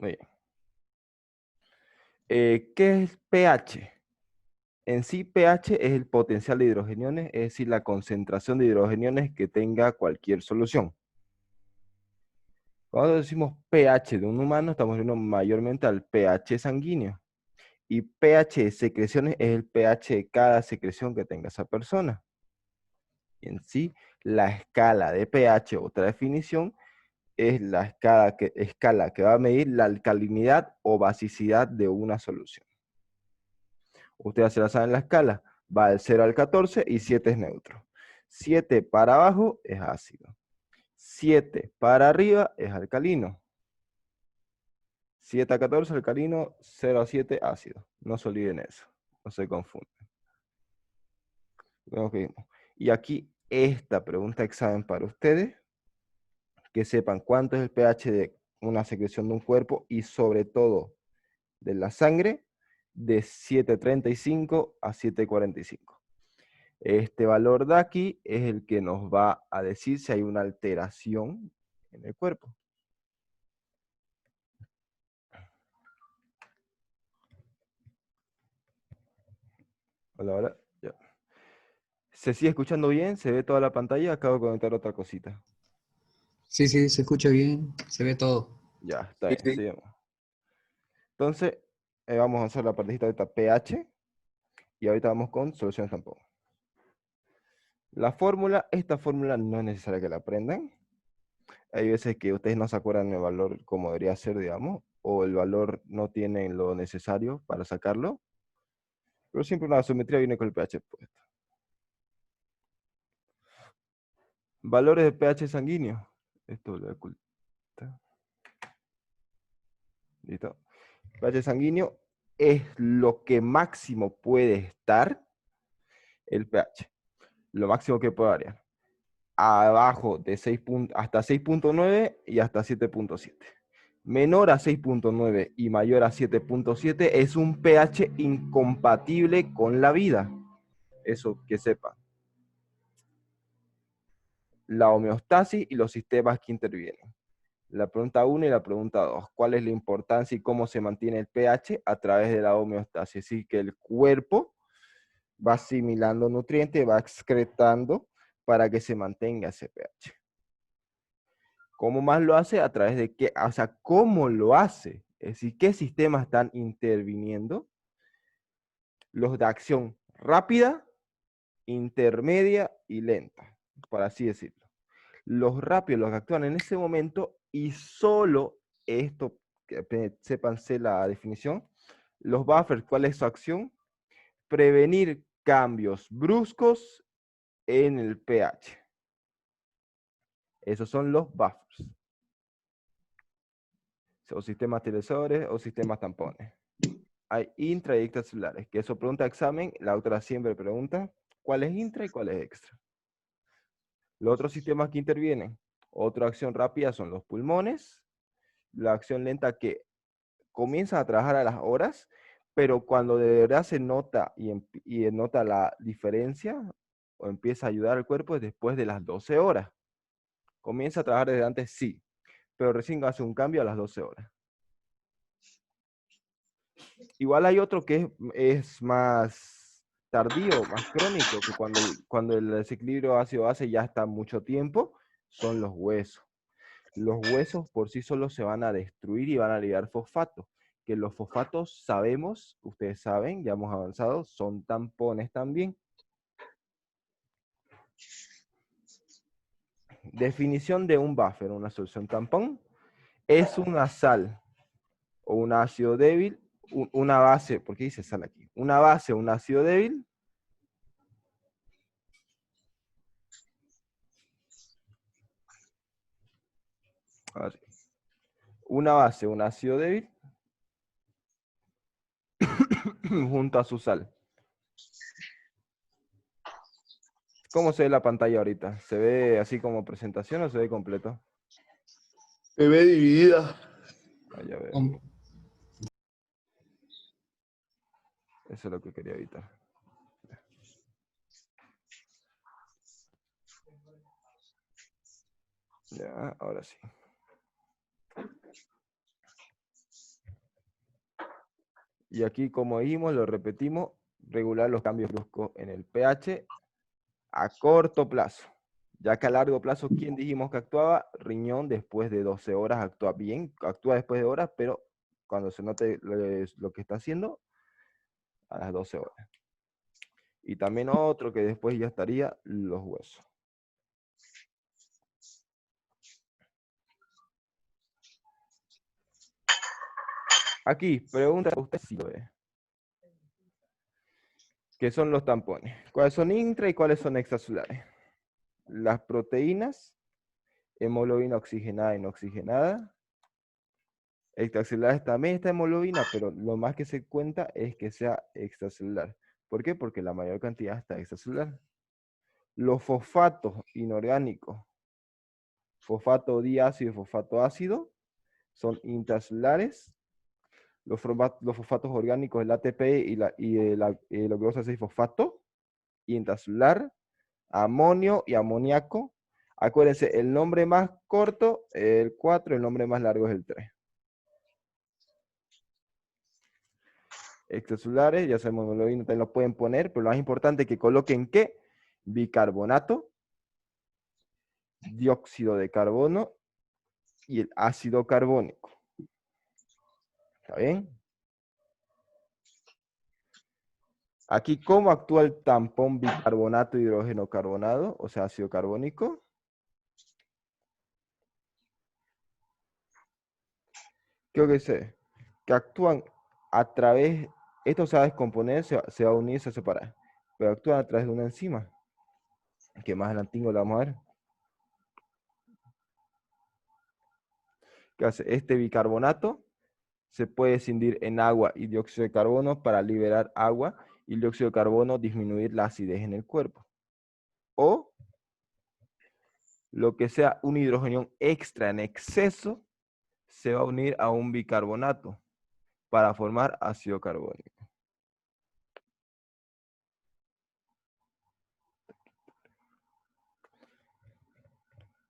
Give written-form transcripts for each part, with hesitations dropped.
Muy bien. ¿Qué es pH? En sí, pH es el potencial de hidrogeniones, es decir, la concentración de hidrogeniones que tenga cualquier solución. Cuando decimos pH de un humano, estamos viendo mayormente al pH sanguíneo. Y pH de secreciones es el pH de cada secreción que tenga esa persona. Y en sí, la escala de pH, otra definición, es la escala que va a medir la alcalinidad o basicidad de una solución. Ustedes se la saben la escala. Va del 0 al 14 y 7 es neutro. 7 para abajo es ácido. 7 para arriba es alcalino. 7 a 14 alcalino, 0 a 7 ácido. No se olviden eso. No se confunden. Okay. Y aquí esta pregunta de examen para ustedes. Que sepan cuánto es el pH de una secreción de un cuerpo y sobre todo de la sangre de 7,35 a 7,45. Este valor de aquí es el que nos va a decir si hay una alteración en el cuerpo. Hola, hola. Ya. ¿Se sigue escuchando bien? ¿Se ve toda la pantalla? Acabo de conectar otra cosita. Sí, sí, se escucha bien, se ve todo. Ya, está Sí, bien, sí. sigamos. Entonces, vamos a hacer la partecita ahorita pH y ahorita vamos con soluciones tampón. La fórmula, esta fórmula no es necesaria que la aprendan. Hay veces que ustedes no se acuerdan el valor como debería ser, digamos, o el valor no tienen lo necesario para sacarlo, pero siempre una geometría viene con el pH puesto. Valores de pH sanguíneo. Esto lo oculta. Listo. pH sanguíneo es lo que máximo puede estar el pH. Lo máximo que puede variar. Abajo de 6 hasta 6,9 y hasta 7,7. Menor a 6,9 y mayor a 7,7 es un pH incompatible con la vida. Eso que sepan. La homeostasis y los sistemas que intervienen. La pregunta 1 y la pregunta 2. ¿Cuál es la importancia y cómo se mantiene el pH a través de la homeostasis? Es decir, que el cuerpo va asimilando nutrientes, va excretando para que se mantenga ese pH. ¿Cómo más lo hace? A través de qué, o sea, ¿cómo lo hace? Es decir, ¿qué sistemas están interviniendo? Los de acción rápida, intermedia y lenta, por así decirlo. Los rápidos, los que actúan en ese momento y solo esto, que sépanse la definición, los buffers, ¿cuál es su acción? Prevenir cambios bruscos en el pH. Esos son los buffers. O sistemas telesores o sistemas tampones. Hay intra y extracelulares, que eso pregunta examen, la autora siempre pregunta cuál es intra y cuál es extra. Los otros sistemas que intervienen, otra acción rápida son los pulmones, la acción lenta que comienza a trabajar a las horas, pero cuando de verdad se nota y nota la diferencia o empieza a ayudar al cuerpo es después de las 12 horas. Comienza a trabajar desde antes, sí, pero recién hace un cambio a las 12 horas. Igual hay otro que es más tardío, más crónico, que cuando el desequilibrio ácido-base ya está mucho tiempo, son los huesos. Los huesos por sí solos se van a destruir y van a liberar fosfato. Que los fosfatos sabemos, ustedes saben, ya hemos avanzado, son tampones también. Definición de un buffer, una solución tampón, es una sal o un ácido débil, una base, ¿por qué dice sal aquí? Una base o un ácido débil. Así. Una base, un ácido débil, junto a su sal. ¿Cómo se ve la pantalla ahorita? ¿Se ve así como presentación o se ve completo? Se ve dividida. Ya veo. Eso es lo que quería evitar. Ya, ahora sí. Y aquí, como dijimos, lo repetimos, regular los cambios bruscos en el pH a corto plazo. Ya que a largo plazo, ¿quién dijimos que actuaba? Riñón después de 12 horas actúa bien, actúa después de horas, pero cuando se note lo que está haciendo, a las 12 horas. Y también otro que después ya estaría los huesos. Aquí, pregunta usted si lo ve. ¿Qué son los tampones? ¿Cuáles son intra y cuáles son extracelulares? Las proteínas, hemoglobina oxigenada y no oxigenada. Extracelares también está hemoglobina, pero lo más que se cuenta es que sea extracelular. ¿Por qué? Porque la mayor cantidad está extracelular. Los fosfatos inorgánicos, fosfato diácido y fosfato ácido, son intracelulares. Los fosfatos orgánicos, el ATP y la glucosa 6-fosfato, intracelular. Amonio y amoníaco. Acuérdense, el nombre más corto es el 4, el nombre más largo es el 3. Extracelulares, ya sabemos, hemoglobina también lo pueden poner, pero lo más importante es que coloquen ¿qué? Bicarbonato, dióxido de carbono y el ácido carbónico. ¿Está bien? Aquí, ¿cómo actúa el tampón bicarbonato hidrógeno carbonado, o sea, ácido carbónico? Creo que sé, que actúan a través, esto se va a descomponer, se va a unir, se va a separar, pero actúan a través de una enzima, que más adelante lo vamos a ver. ¿Qué hace? Este bicarbonato se puede escindir en agua y dióxido de carbono para liberar agua y el dióxido de carbono disminuir la acidez en el cuerpo. O lo que sea un hidrogeno extra en exceso se va a unir a un bicarbonato para formar ácido carbónico.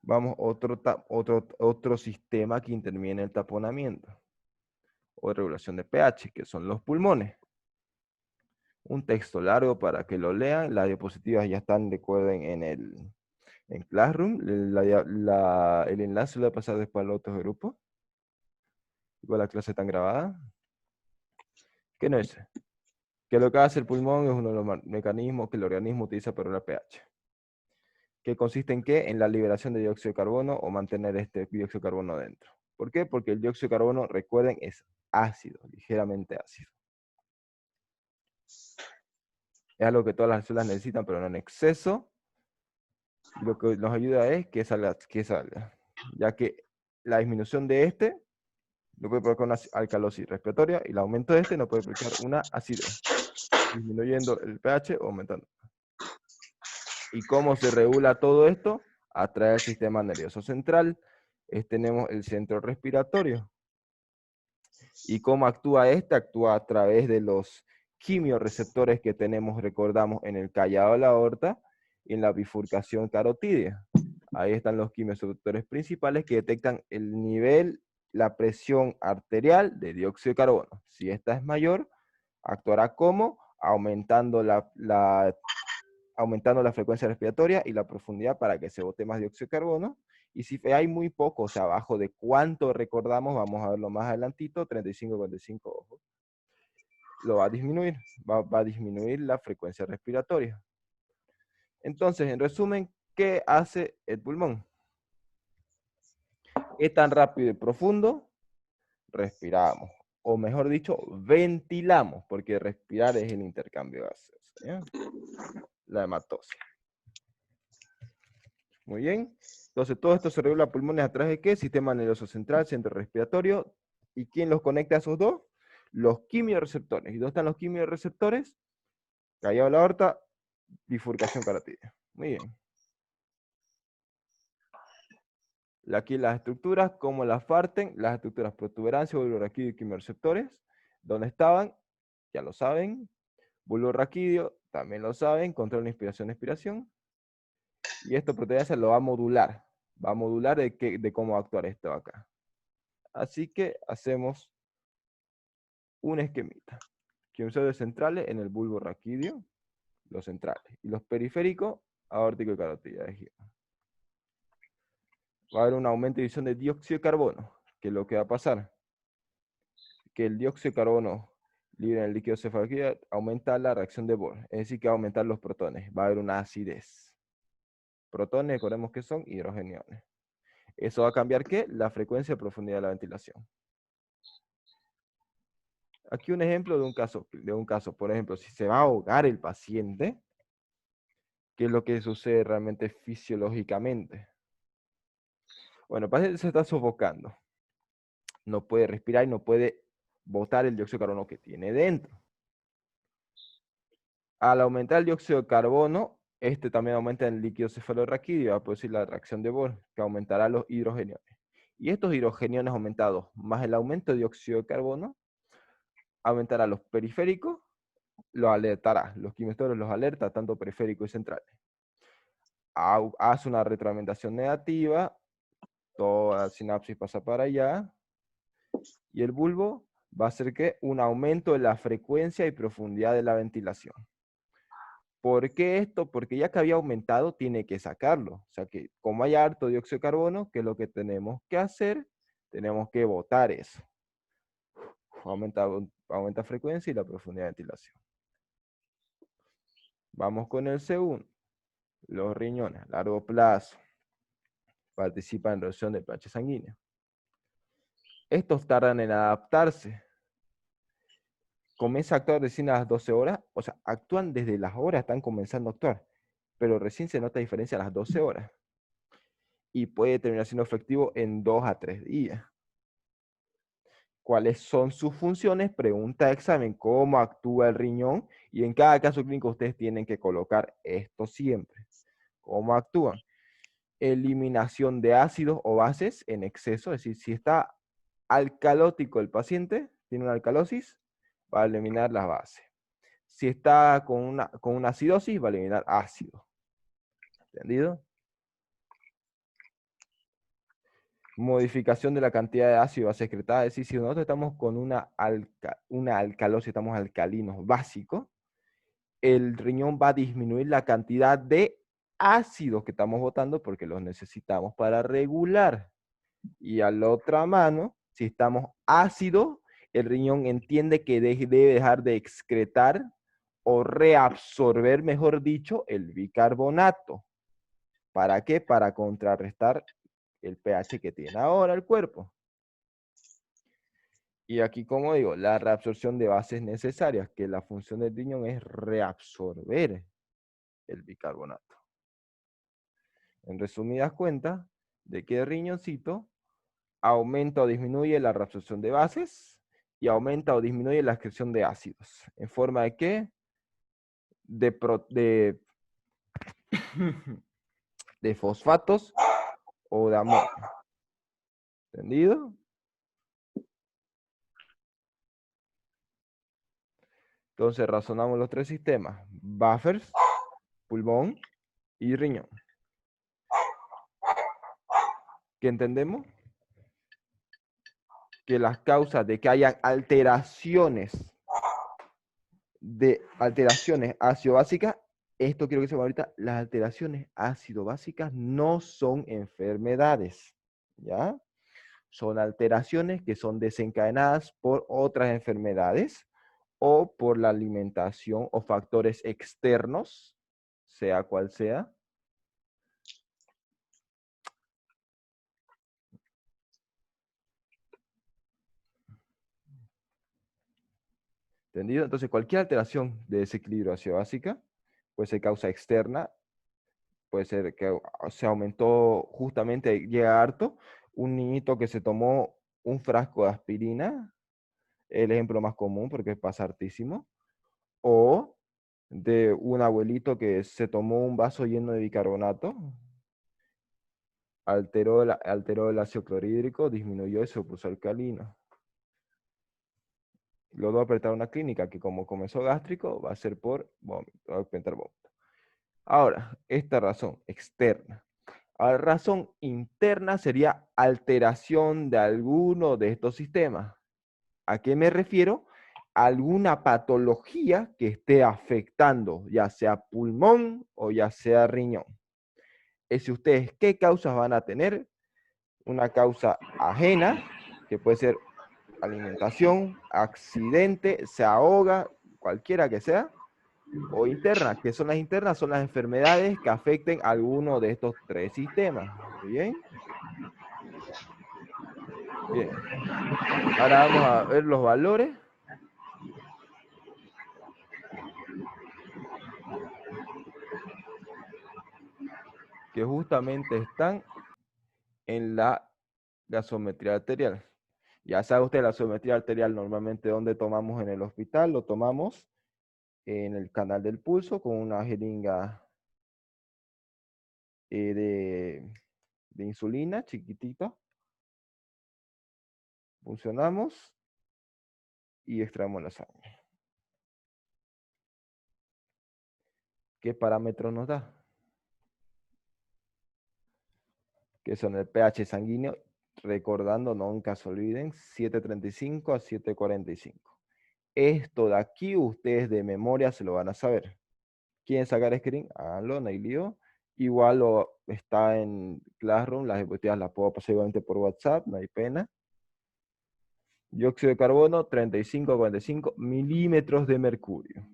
Vamos, otro sistema que interviene en el taponamiento o regulación de pH, que son los pulmones. Un texto largo para que lo lean. Las diapositivas ya están, recuerden, en Classroom. El enlace lo voy a pasar después al otro grupo. Igual la clase está grabada. ¿Qué no es? Que lo que hace el pulmón es uno de los mecanismos que el organismo utiliza para regular pH. ¿Que consiste en qué? En la liberación de dióxido de carbono o mantener este dióxido de carbono dentro. ¿Por qué? Porque el dióxido de carbono, recuerden, es ácido, ligeramente ácido. Es algo que todas las células necesitan, pero no en exceso. Y lo que nos ayuda es que salga, ya que la disminución de este no puede provocar una alcalosis respiratoria y el aumento de este no puede provocar una acidez, disminuyendo el pH o aumentando. ¿Y cómo se regula todo esto? A través del sistema nervioso central. Tenemos el centro respiratorio. ¿Y cómo actúa este? Actúa a través de los quimiorreceptores que tenemos, recordamos, en el callado de la aorta y en la bifurcación carotídea. Ahí están los quimiorreceptores principales que detectan el nivel, la presión arterial de dióxido de carbono. Si esta es mayor, actuará como aumentando aumentando la frecuencia respiratoria y la profundidad para que se bote más dióxido de carbono. Y si hay muy poco, o sea, abajo de cuánto recordamos, vamos a verlo más adelantito, 35-45 ojos, lo va a disminuir, va a disminuir la frecuencia respiratoria. Entonces, en resumen, ¿qué hace el pulmón? ¿Es tan rápido y profundo? Respiramos. O mejor dicho, ventilamos, porque respirar es el intercambio gaseoso, ¿ya? La hematosis. Muy bien. Entonces, todo esto se regula pulmones a través de ¿qué? Sistema nervioso central, centro respiratorio. ¿Y quién los conecta a esos dos? Los quimiorreceptores. ¿Y dónde están los quimiorreceptores? Callado de la aorta, bifurcación carotídea. Muy bien. Aquí las estructuras, ¿cómo las parten? Las estructuras protuberancia, bulbo raquídeo y quimiorreceptores. ¿Dónde estaban? Ya lo saben. Bulbo raquídeo, también lo saben. Control de inspiración-expiración. Y esto protuberancia lo va a modular. Va a modular de cómo va a actuar esto acá. Así que hacemos un esquemita. Quimiosaurio centrales en el bulbo raquídeo, los centrales. Y los periféricos, aórtico y carotídeo. Va a haber un aumento de emisión de dióxido de carbono, que es lo que va a pasar. Que el dióxido de carbono libre en el líquido cefalorraquídeo aumenta la reacción de Bohr, es decir, que va a aumentar los protones, va a haber una acidez. Protones, recordemos que son hidrogeniones. ¿Eso va a cambiar qué? La frecuencia y profundidad de la ventilación. Aquí un ejemplo de un caso. Por ejemplo, si se va a ahogar el paciente, ¿qué es lo que sucede realmente fisiológicamente? Bueno, el paciente se está sofocando. No puede respirar y no puede botar el dióxido de carbono que tiene dentro. Al aumentar el dióxido de carbono, este también aumenta en el líquido cefalorraquídeo, va a producir la reacción de Bohr, que aumentará los hidrogeniones. Y estos hidrogeniones aumentados, más el aumento de dióxido de carbono, aumentará los periféricos, los alertará. Los quimiosauros los alerta, tanto periféricos y centrales. Hace una retroalimentación negativa, toda la sinapsis pasa para allá, y el bulbo va a hacer que un aumento de la frecuencia y profundidad de la ventilación. ¿Por qué esto? Porque ya que había aumentado, tiene que sacarlo. O sea que como hay harto dióxido de carbono, ¿qué es lo que tenemos que hacer? Tenemos que botar eso. Aumenta frecuencia y la profundidad de ventilación. Vamos con el segundo. Los riñones a largo plazo participan en reducción del pH sanguíneo. Estos tardan en adaptarse. Comienza a actuar recién a las 12 horas, o sea, actúan desde las horas, están comenzando a actuar, pero recién se nota diferencia a las 12 horas. Y puede terminar siendo efectivo en 2 a 3 días. ¿Cuáles son sus funciones? Pregunta de examen, ¿cómo actúa el riñón? Y en cada caso clínico ustedes tienen que colocar esto siempre. ¿Cómo actúan? Eliminación de ácidos o bases en exceso, es decir, si está alcalótico el paciente, tiene una alcalosis, va a eliminar las bases. Si está con una acidosis, va a eliminar ácido. ¿Entendido? Modificación de la cantidad de ácido a secretar, es decir, si nosotros estamos con una alcalosis, estamos alcalinos básicos, el riñón va a disminuir la cantidad de ácidos que estamos botando porque los necesitamos para regular. Y a la otra mano, si estamos ácidos, el riñón entiende que debe dejar de excretar o reabsorber, mejor dicho, el bicarbonato. ¿Para qué? Para contrarrestar el pH que tiene ahora el cuerpo. Y aquí, como digo, la reabsorción de bases necesarias, que la función del riñón es reabsorber el bicarbonato. En resumidas cuentas, de que el riñoncito aumenta o disminuye la reabsorción de bases y aumenta o disminuye la excreción de ácidos. ¿En forma de qué? De fosfatos o de amonio. ¿Entendido? Entonces razonamos los tres sistemas: buffers, pulmón y riñón. ¿Qué entendemos? Que las causas de que haya alteraciones ácido-básicas, esto quiero que sepan ahorita, las alteraciones ácido-básicas no son enfermedades, ¿ya? Son alteraciones que son desencadenadas por otras enfermedades o por la alimentación o factores externos, sea cual sea. ¿Entendido? Entonces, cualquier alteración de desequilibrio ácido-básica puede ser causa externa, puede ser que se aumentó justamente, llega harto, un niñito que se tomó un frasco de aspirina, el ejemplo más común porque pasa hartísimo, o de un abuelito que se tomó un vaso lleno de bicarbonato, alteró el ácido clorhídrico, disminuyó y se puso alcalino. Luego va a apretar una clínica que como comenzó gástrico va a ser por vómito, va a aumentar vómito. Ahora, esta razón externa. Ahora, razón interna sería alteración de alguno de estos sistemas. ¿A qué me refiero? alguna patología que esté afectando, ya sea pulmón o ya sea riñón. Es si ustedes qué causas van a tener, una causa ajena, que puede ser alimentación, accidente, se ahoga, cualquiera que sea, o interna, que son las internas, son las enfermedades que afecten a alguno de estos tres sistemas. ¿Muy bien? Bien. Ahora vamos a ver los valores que justamente están en la gasometría arterial. Ya sabe usted, la gasometría arterial normalmente donde tomamos en el hospital, lo tomamos en el canal del pulso con una jeringa de insulina chiquitita. Funcionamos y extraemos la sangre. ¿Qué parámetro nos da? Que son el pH sanguíneo, recordando, nunca se olviden, 735 a 745. Esto de aquí ustedes de memoria se lo van a saber. ¿Quieren sacar screen? Háganlo, no hay lío. Igual está en Classroom, las diapositivas las puedo pasar igualmente por WhatsApp, no hay pena. Dióxido de carbono, 35 a 45 milímetros de mercurio.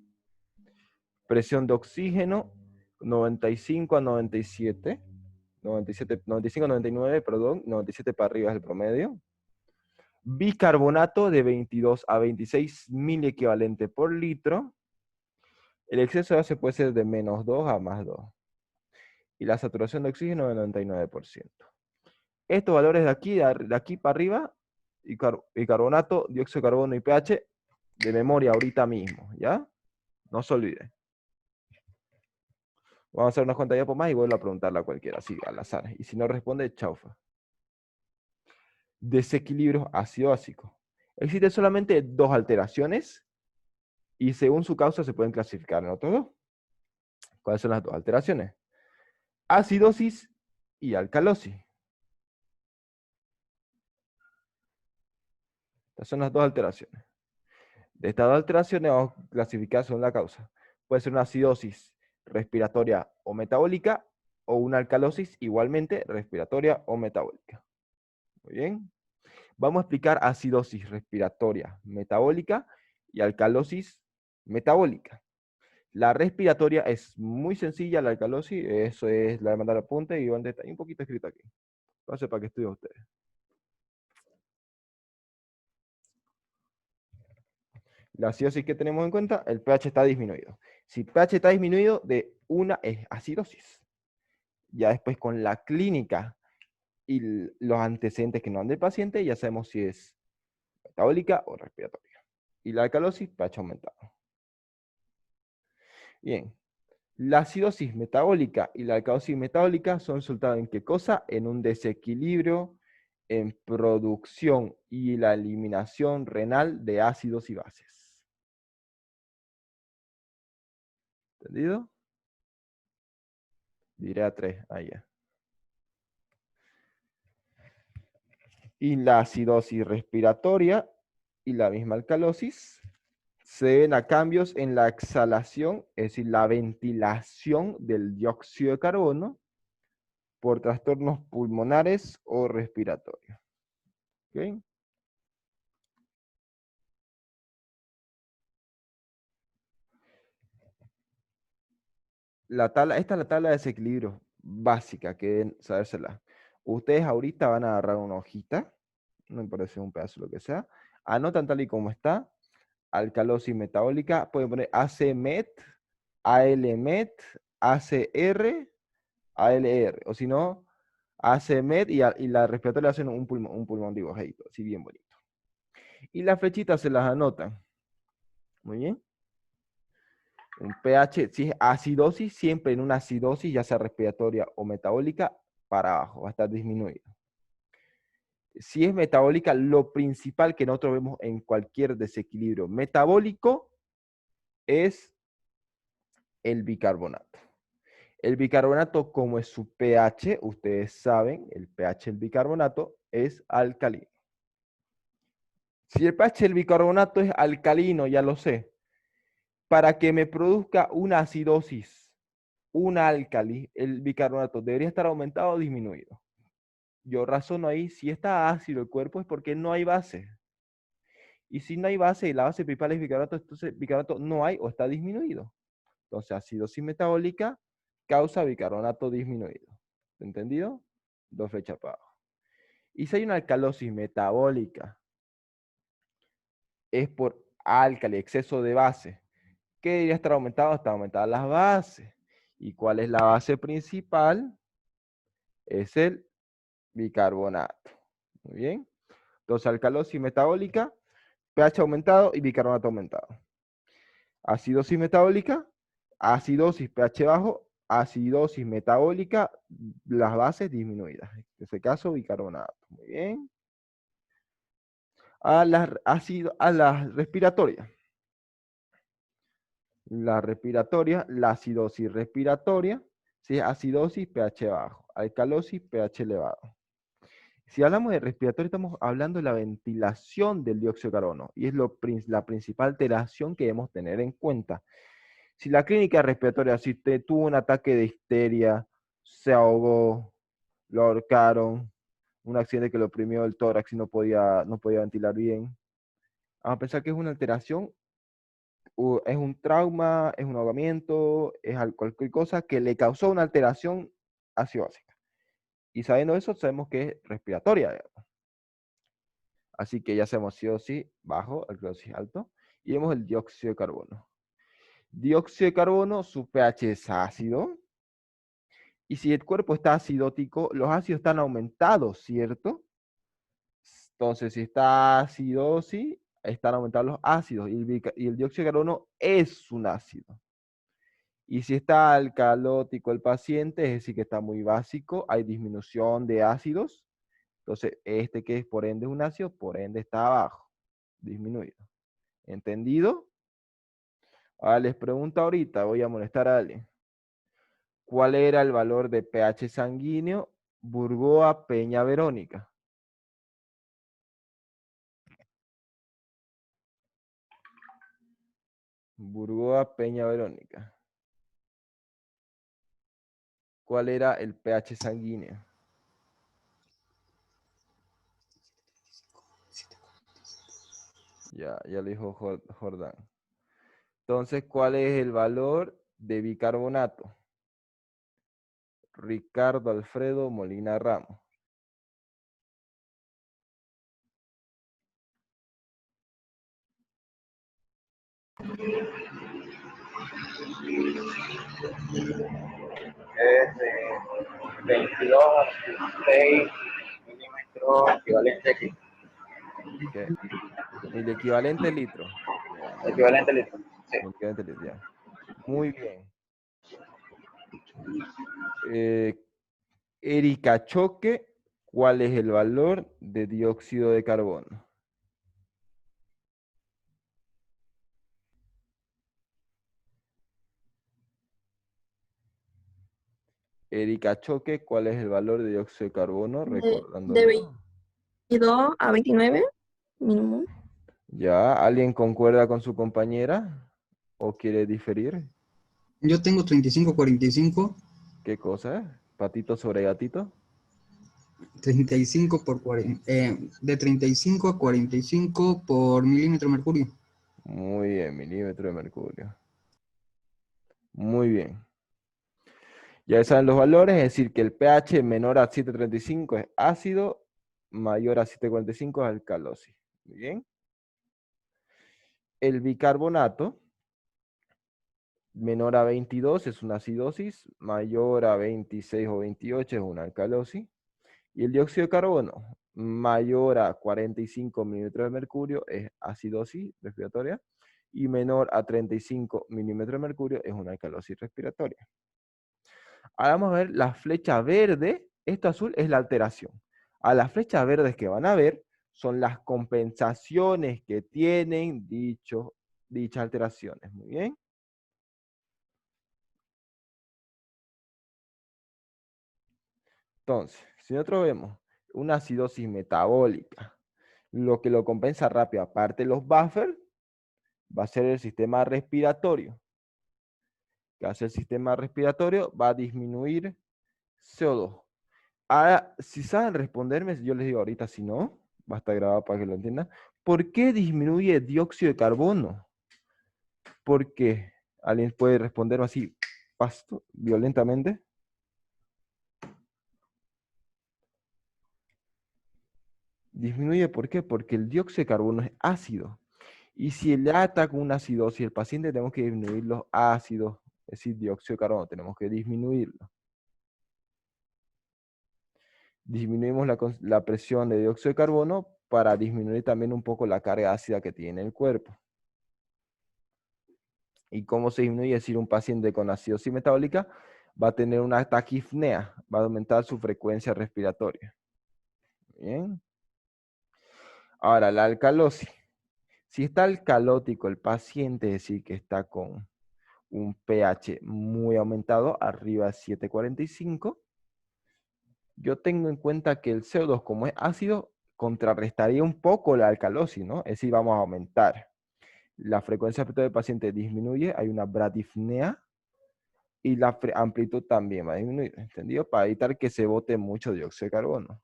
Presión de oxígeno, 95 a 97. 95 a 99, perdón, 97 para arriba es el promedio. Bicarbonato de 22 a 26 mil equivalente por litro. El exceso de base puede ser de -2 a +2. Y la saturación de oxígeno de 99%. Estos valores de aquí para arriba, bicarbonato, dióxido de carbono y pH, de memoria ahorita mismo, ¿ya? No se olviden. Vamos a hacer unas cuantas por más y vuelvo a preguntarle a cualquiera, así, al azar. Y si no responde, chaufa. Desequilibrio ácido-básico. Existen solamente dos alteraciones y según su causa se pueden clasificar en otros dos. ¿Cuáles son las dos alteraciones? Acidosis y alcalosis. Estas son las dos alteraciones. De estas dos alteraciones vamos a clasificar según la causa. Puede ser una acidosis respiratoria o metabólica o una alcalosis igualmente respiratoria o metabólica. Muy bien. Vamos a explicar acidosis respiratoria metabólica y alcalosis metabólica. La respiratoria es muy sencilla, la alcalosis, eso es la de mandar apunte y está un poquito escrito aquí. Pase para que estudien ustedes. La acidosis que tenemos en cuenta, el pH está disminuido. Si el pH está disminuido, de una es acidosis. Ya después con la clínica y los antecedentes que nos dan del paciente, ya sabemos si es metabólica o respiratoria. Y la alcalosis, pH aumentado. Bien. La acidosis metabólica y la alcalosis metabólica son resultado en qué cosa? En un desequilibrio en producción y la eliminación renal de ácidos y bases. ¿Entendido? Diré a 3, allá. Y la acidosis respiratoria y la misma alcalosis se deben a cambios en la exhalación, es decir, la ventilación del dióxido de carbono por trastornos pulmonares o respiratorios. ¿Okay? Esta es la tabla de desequilibrio básica que deben sabérsela. Ustedes ahorita van a agarrar una hojita, no importa si es un pedazo o lo que sea, anotan tal y como está, alcalosis metabólica, pueden poner ACMet, ALMet, ACR, ALR, o si no, ACMet y la respiratoria hacen un pulmón dibujadito, así bien bonito. Y las flechitas se las anotan. Muy bien. Un pH, si es acidosis, siempre en una acidosis, ya sea respiratoria o metabólica, para abajo, va a estar disminuido. Si es metabólica, lo principal que nosotros vemos en cualquier desequilibrio metabólico es el bicarbonato. El bicarbonato, como es su pH, ustedes saben, el pH del bicarbonato es alcalino. Si el pH del bicarbonato es alcalino, ya lo sé, para que me produzca una acidosis, un álcali, el bicarbonato debería estar aumentado o disminuido. Yo razono ahí, si está ácido el cuerpo es porque no hay base. Y si no hay base y la base principal es bicarbonato, entonces bicarbonato no hay o está disminuido. Entonces, acidosis metabólica causa bicarbonato disminuido. ¿Entendido? Dos flechas para abajo. Y si hay una alcalosis metabólica, es por álcali, exceso de base. ¿Qué debería estar aumentado? Está aumentadas las bases. ¿Y cuál es la base principal? Es el bicarbonato. Muy bien. Entonces, alcalosis metabólica, pH aumentado y bicarbonato aumentado. Acidosis metabólica, acidosis pH bajo, acidosis metabólica, las bases disminuidas. En este caso, bicarbonato. Muy bien. A las respiratorias. La respiratoria, la acidosis respiratoria, ¿sí? Acidosis pH bajo, alcalosis pH elevado. Si hablamos de respiratorio, estamos hablando de la ventilación del dióxido de carbono y es la principal alteración que debemos tener en cuenta. Si la clínica respiratoria, si te tuvo un ataque de histeria, se ahogó, lo ahorcaron, un accidente que lo oprimió el tórax y no podía ventilar bien, vamos a pensar que es una alteración, es un trauma, es un ahogamiento, es cualquier cosa que le causó una alteración acidosis. Y sabiendo eso, sabemos que es respiratoria, digamos. Así que ya sabemos sí o sí bajo, alcalosis alto. Y vemos el dióxido de carbono. Dióxido de carbono, su pH es ácido. Y si el cuerpo está acidótico, los ácidos están aumentados, ¿cierto? Entonces, si está acidosis, están aumentados los ácidos. Y el dióxido de carbono es un ácido. Y si está alcalótico el paciente, es decir, que está muy básico, hay disminución de ácidos. Entonces, este que es por ende un ácido, por ende está abajo, disminuido. ¿Entendido? Ahora les pregunto ahorita, voy a molestar a alguien. ¿Cuál era el valor de pH sanguíneo Burgoa Peña Verónica? Burgoa Peña Verónica. ¿Cuál era el pH sanguíneo? Ya lo dijo Jordán. Entonces, ¿cuál es el valor de bicarbonato? Ricardo Alfredo Molina Ramos. Es de 22 a 16 milímetros equivalente aquí. ¿Qué? El equivalente litro. Equivalente litro. Sí. El equivalente litro, ya. Muy bien. Eh, Erika Choque, ¿cuál es el valor de dióxido de carbono? Erika Choque, ¿cuál es el valor de dióxido de carbono? De Recordándolo. 22 a 29 mínimo. ¿Ya? ¿Alguien concuerda con su compañera? ¿O quiere diferir? Yo tengo 35-45, ¿Qué cosa? ¿Patito sobre gatito? 35 por 40, de 35 a 45 por milímetro de mercurio. Muy bien, milímetro de mercurio. Muy bien. Ya saben los valores, es decir, que el pH menor a 7,35 es ácido, mayor a 7,45 es alcalosis. Muy bien. El bicarbonato menor a 22 es una acidosis, mayor a 26 o 28 es una alcalosis. Y el dióxido de carbono mayor a 45 milímetros de mercurio es acidosis respiratoria y menor a 35 milímetros de mercurio es una alcalosis respiratoria. Ahora vamos a ver la flecha verde. Esto azul es la alteración. A las flechas verdes que van a ver son las compensaciones que tienen dichas alteraciones. Muy bien. Entonces, si nosotros vemos una acidosis metabólica Lo que lo compensa rápido, aparte de los buffers, va a ser el sistema respiratorio. ¿Qué hace el sistema respiratorio? Va a disminuir CO2. Ahora, si saben responderme, yo les digo ahorita, si no, va a estar grabado para que lo entiendan. ¿Por qué disminuye dióxido de carbono? ¿Por qué? ¿Alguien puede responderme así, pasto, violentamente? Disminuye, ¿por qué? Porque el dióxido de carbono es ácido. Y si el ataca con una acidosis, el paciente tenemos que disminuir los ácidos, es decir, dióxido de carbono, tenemos que disminuirlo. Disminuimos la presión de dióxido de carbono para disminuir también un poco la carga ácida que tiene el cuerpo. ¿Y cómo se disminuye? Es decir, un paciente con acidosis metabólica va a tener una taquipnea, va a aumentar su frecuencia respiratoria. Bien. Ahora, la alcalosis. Si está alcalótico el paciente, es decir, que está con un pH muy aumentado, arriba de 7,45, yo tengo en cuenta que el CO2, como es ácido, contrarrestaría un poco la alcalosis, ¿no? Es decir, vamos a aumentar. La frecuencia respiratoria del paciente disminuye, hay una bradipnea, y la amplitud también va a disminuir, ¿entendido? Para evitar que se bote mucho dióxido de carbono.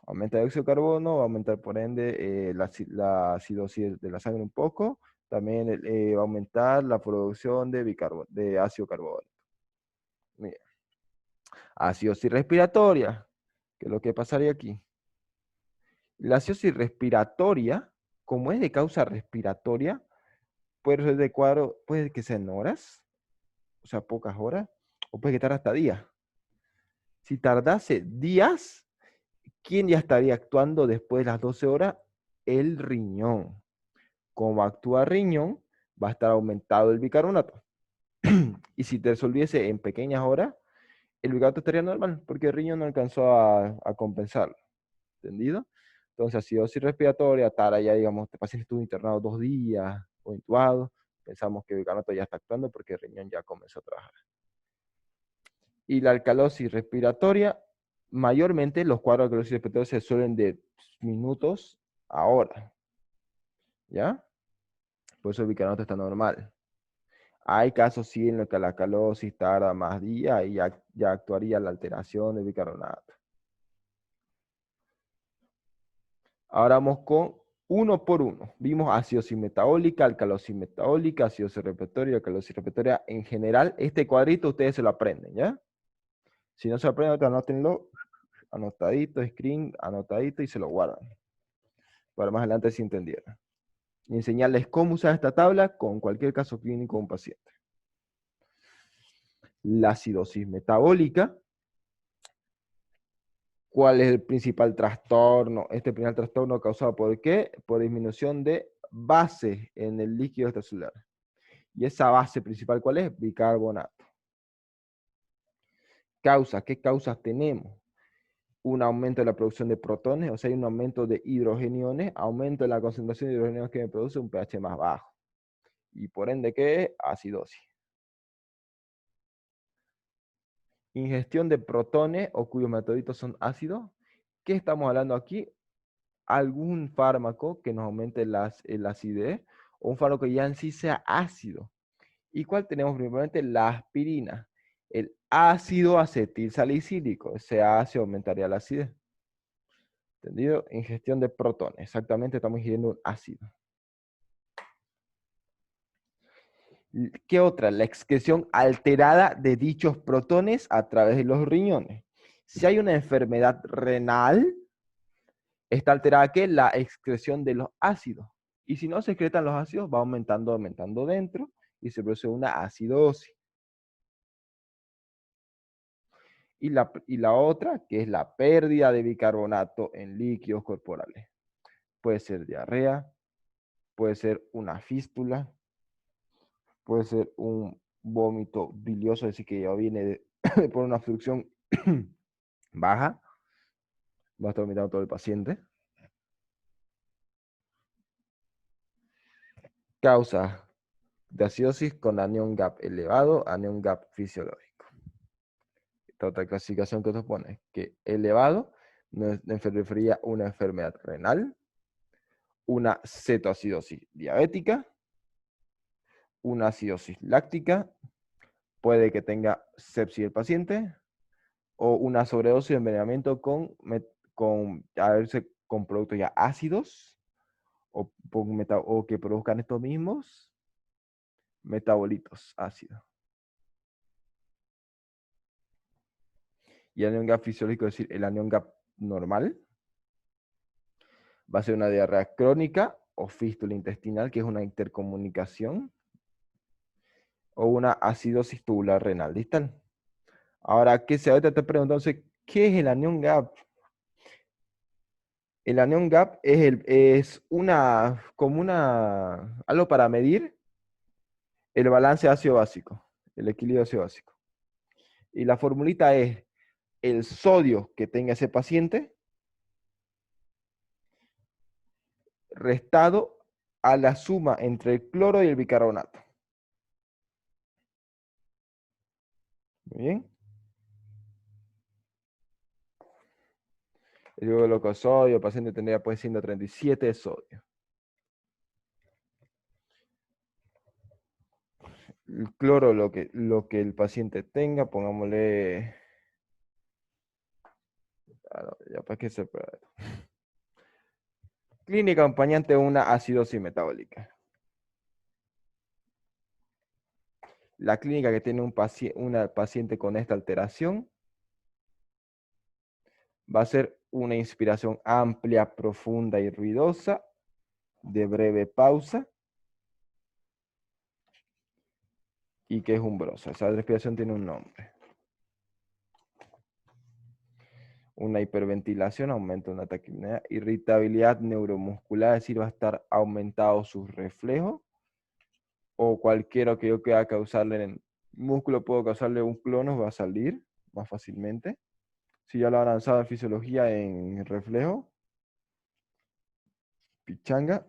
Aumenta el dióxido de carbono, va a aumentar por ende la acidosis de la sangre un poco, también va a aumentar la producción de ácido carbónico. Mira. Acidosis respiratoria, que es lo que pasaría aquí. La acidosis respiratoria, como es de causa respiratoria, puede ser de cuadro, puede que sea en horas, o sea, pocas horas, o puede que tarde hasta días. Si tardase días, ¿quién ya estaría actuando después de las 12 horas? El riñón. Como actúa el riñón, va a estar aumentado el bicarbonato. Y si te resolviese en pequeñas horas, el bicarbonato estaría normal, porque el riñón no alcanzó a compensarlo. ¿Entendido? Entonces, acidosis respiratoria, tara ya, digamos, este paciente estuvo internado 2 días o intubado, pensamos que el bicarbonato ya está actuando porque el riñón ya comenzó a trabajar. Y la alcalosis respiratoria, mayormente los cuadros de alcalosis respiratoria se suelen de minutos a horas. ¿Ya? Por eso el bicarbonato está normal. Hay casos sí en los que la alcalosis tarda más días y ya actuaría la alteración del bicarbonato. Ahora vamos con uno por uno. Vimos acidosis metabólica, alcalosis metabólica, acidosis respiratoria, alcalosis respiratoria. En general, este cuadrito ustedes se lo aprenden, ¿ya? Si no se lo aprenden, anótenlo, anotadito, screen, anotadito y se lo guardan. Para más adelante si entendieron. Y enseñarles cómo usar esta tabla con cualquier caso clínico de un paciente. La acidosis metabólica. ¿Cuál es el principal trastorno? Este principal trastorno causado por qué? Por disminución de base en el líquido extracelular. ¿Y esa base principal cuál es? Bicarbonato. Causas, ¿qué causas tenemos? Un aumento de la producción de protones, o sea, hay un aumento de hidrogeniones, aumento de la concentración de hidrogeniones que me produce un pH más bajo. Y por ende, ¿qué es? Acidosis. Ingestión de protones o cuyos metabolitos son ácidos. ¿Qué estamos hablando aquí? Algún fármaco que nos aumente la acidez o un fármaco que ya en sí sea ácido. ¿Y cuál tenemos primeramente? La aspirina. El ácido acetil salicílico. Ese ácido aumentaría la acidez. ¿Entendido? Ingestión de protones. Exactamente, estamos ingiriendo un ácido. ¿Qué otra? La excreción alterada de dichos protones a través de los riñones. Si hay una enfermedad renal, está alterada ¿qué? La excreción de los ácidos. Y si no se excretan los ácidos, va aumentando dentro y se produce una acidosis. Y la otra, que es la pérdida de bicarbonato en líquidos corporales. Puede ser diarrea, puede ser una fístula, puede ser un vómito bilioso, es decir, que ya viene por una obstrucción baja. Va a estar vomitando todo el paciente. Causa de acidosis con anión gap elevado, anión gap fisiológico. Esta otra clasificación que se pone, que elevado no refería a una enfermedad renal, una cetoacidosis diabética, una acidosis láctica, puede que tenga sepsis el paciente, o una sobredosis de envenenamiento a veces con productos ya ácidos, o que produzcan estos mismos metabolitos ácidos. Y el anión gap fisiológico, es decir, el anión gap normal, va a ser una diarrea crónica o fístula intestinal, que es una intercomunicación, o una acidosis tubular renal distal. Ahora, ahorita te pregunto, entonces, ¿qué es el anión gap? El anión gap es algo para medir el balance ácido básico, el equilibrio ácido básico. Y la formulita es el sodio que tenga ese paciente restado a la suma entre el cloro y el bicarbonato. Muy bien. El glucoso sodio, el paciente tendría pues 137 de sodio. El cloro, lo que el paciente tenga, pongámosle... ya para qué se puede. Clínica acompañante de una acidosis metabólica. La clínica que tiene una paciente con esta alteración va a ser una inspiración amplia, profunda y ruidosa, de breve pausa, y que es umbrosa. Esa respiración tiene un nombre. Una hiperventilación, aumenta una taquipnea, irritabilidad neuromuscular, es decir, va a estar aumentado sus reflejos, o cualquiera que yo quiera causarle en el músculo, puedo causarle un clonus, va a salir más fácilmente. Si ya lo han avanzado en fisiología en reflejo, pichanga.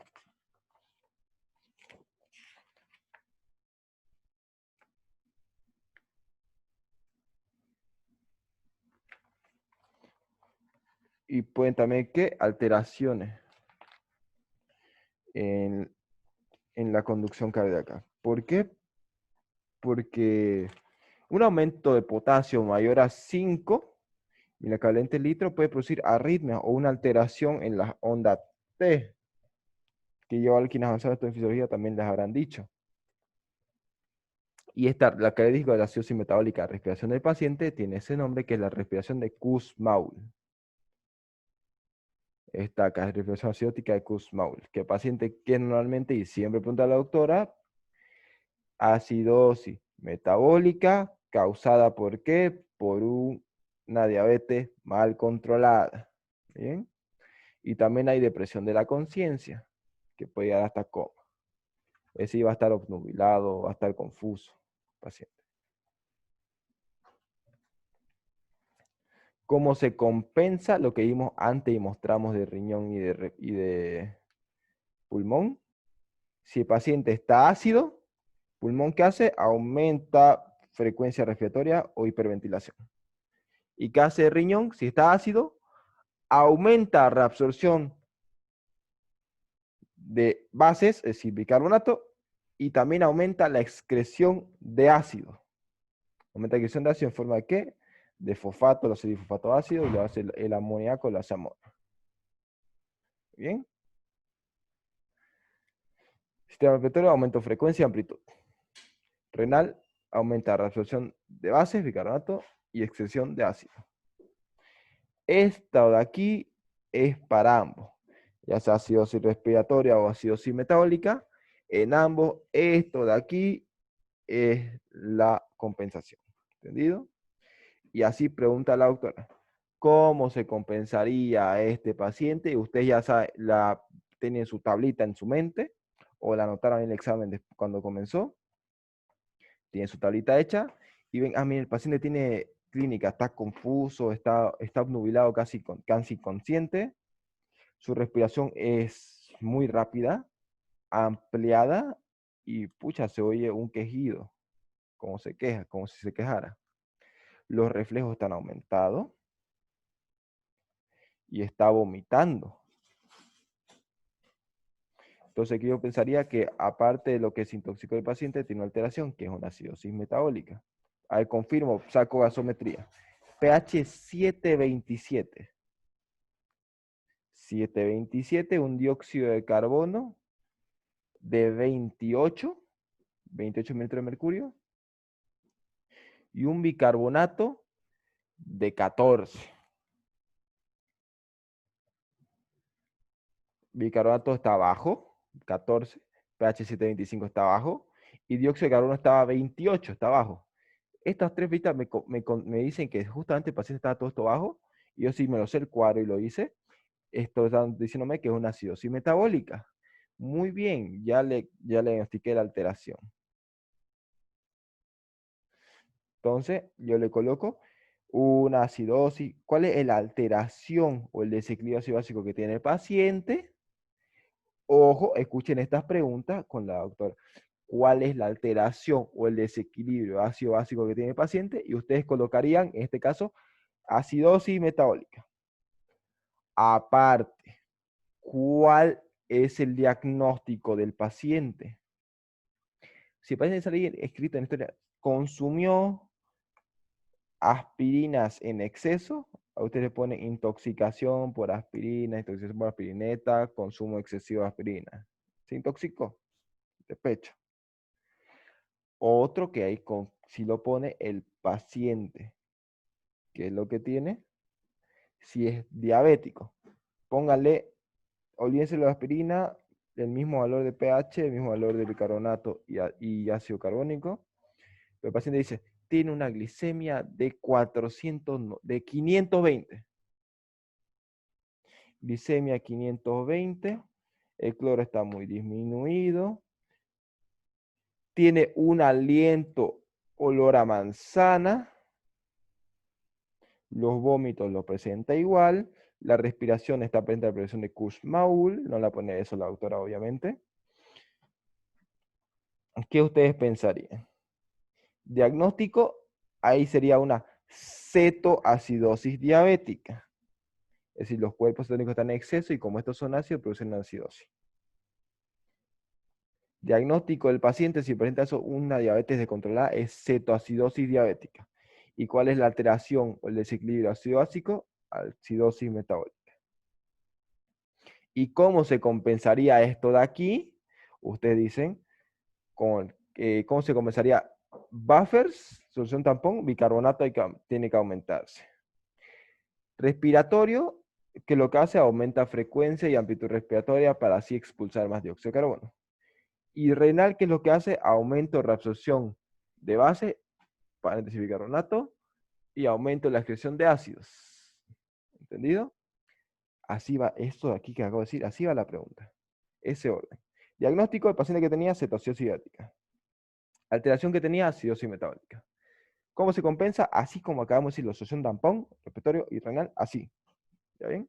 Y pueden también que alteraciones en la conducción cardíaca. ¿Por qué? Porque un aumento de potasio mayor a 5 milicabalentes litro puede producir arritmia o una alteración en la onda T, que yo a quienes avanzaron esto en fisiología también les habrán dicho. Y la característica de la acidosis metabólica de la respiración del paciente tiene ese nombre, que es la respiración de Kussmaul. Esta acá es respiración aciótica de Kussmaul, que el paciente que normalmente, y siempre pregunta a la doctora, acidosis metabólica causada ¿por qué? Por una diabetes mal controlada. ¿Bien? Y también hay depresión de la conciencia, que puede llegar hasta coma. Es decir, va a estar obnubilado, va a estar confuso el paciente. ¿Cómo se compensa lo que vimos antes y mostramos de riñón y de pulmón? Si el paciente está ácido, pulmón, ¿qué hace? Aumenta frecuencia respiratoria o hiperventilación. ¿Y qué hace el riñón? Si está ácido, aumenta reabsorción de bases, es decir, bicarbonato, y también aumenta la excreción de ácido. Aumenta la excreción de ácido en forma de ¿qué? De fosfato, lo hace difosfato ácido, y lo hace el amoníaco, lo hace amor. ¿Bien? Sistema respiratorio, aumento de frecuencia y amplitud. Renal, aumenta la reabsorción de bases, bicarbonato, y excreción de ácido. Esta de aquí es para ambos, ya sea acidosis respiratoria o acidosis metabólica. En ambos, esto de aquí es la compensación. ¿Entendido? Y así pregunta la doctora, ¿cómo se compensaría a este paciente? Y usted ya sabe, tiene su tablita en su mente, o la anotaron en el examen cuando comenzó. Tiene su tablita hecha, y ven, mira, el paciente tiene clínica, está confuso, está obnubilado, casi consciente. Su respiración es muy rápida, ampliada, y pucha, se oye un quejido, como se queja, como si se quejara. Los reflejos están aumentados y está vomitando. Entonces aquí yo pensaría que aparte de lo que se intoxicó el paciente, tiene una alteración, que es una acidosis metabólica. A ver, confirmo, saco gasometría. pH 727. 727, un dióxido de carbono de 28 mililitros de mercurio, y un bicarbonato de 14. Bicarbonato está abajo, 14, pH 725 está abajo, y dióxido de carbono estaba 28, está abajo. Estas tres vistas me dicen que justamente el paciente estaba todo esto bajo, y yo sí me lo sé el cuadro y lo hice. Esto están diciéndome que es una acidosis metabólica. Muy bien, ya le diagnostiqué la alteración. Entonces, yo le coloco una acidosis. ¿Cuál es la alteración o el desequilibrio ácido básico que tiene el paciente? Ojo, escuchen estas preguntas con la doctora. ¿Cuál es la alteración o el desequilibrio ácido básico que tiene el paciente? Y ustedes colocarían, en este caso, acidosis metabólica. Aparte, ¿cuál es el diagnóstico del paciente? Si el paciente sale escrito en la historia, consumió aspirinas en exceso, a usted le pone intoxicación por aspirina, intoxicación por aspirineta, consumo excesivo de aspirina. Se intoxicó, de pecho. Otro que hay si lo pone el paciente, que es lo que tiene, si es diabético. Póngale, olvídense de la aspirina, el mismo valor de pH, el mismo valor de bicarbonato y ácido carbónico. Pero el paciente dice, tiene una glicemia de 520. Glicemia 520, el cloro está muy disminuido, tiene un aliento olor a manzana, los vómitos lo presenta igual, la respiración está presente a la presión de Kussmaul, no la pone eso la doctora obviamente. ¿Qué ustedes pensarían? Diagnóstico, ahí sería una cetoacidosis diabética. Es decir, los cuerpos cetónicos están en exceso y como estos son ácidos, producen acidosis. Diagnóstico del paciente, si presenta eso, una diabetes descontrolada, es cetoacidosis diabética. ¿Y cuál es la alteración o el desequilibrio ácido-básico? Acidosis metabólica. ¿Y cómo se compensaría esto de aquí? Ustedes dicen, ¿cómo se compensaría? Buffers, solución tampón, bicarbonato tiene que aumentarse. Respiratorio, que lo que hace aumenta frecuencia y amplitud respiratoria para así expulsar más dióxido de carbono. Y renal, que es lo que hace aumento de reabsorción de base, paréntesis bicarbonato, y aumento de la excreción de ácidos. ¿Entendido? Así va, esto de aquí que acabo de decir, así va la pregunta. Ese orden. Diagnóstico del paciente que tenía cetoacidosis diabética. Alteración que tenía acidosis metabólica. ¿Cómo se compensa? Así como acabamos de decir, la solución tampón, respiratorio y renal, así. ¿Ya bien?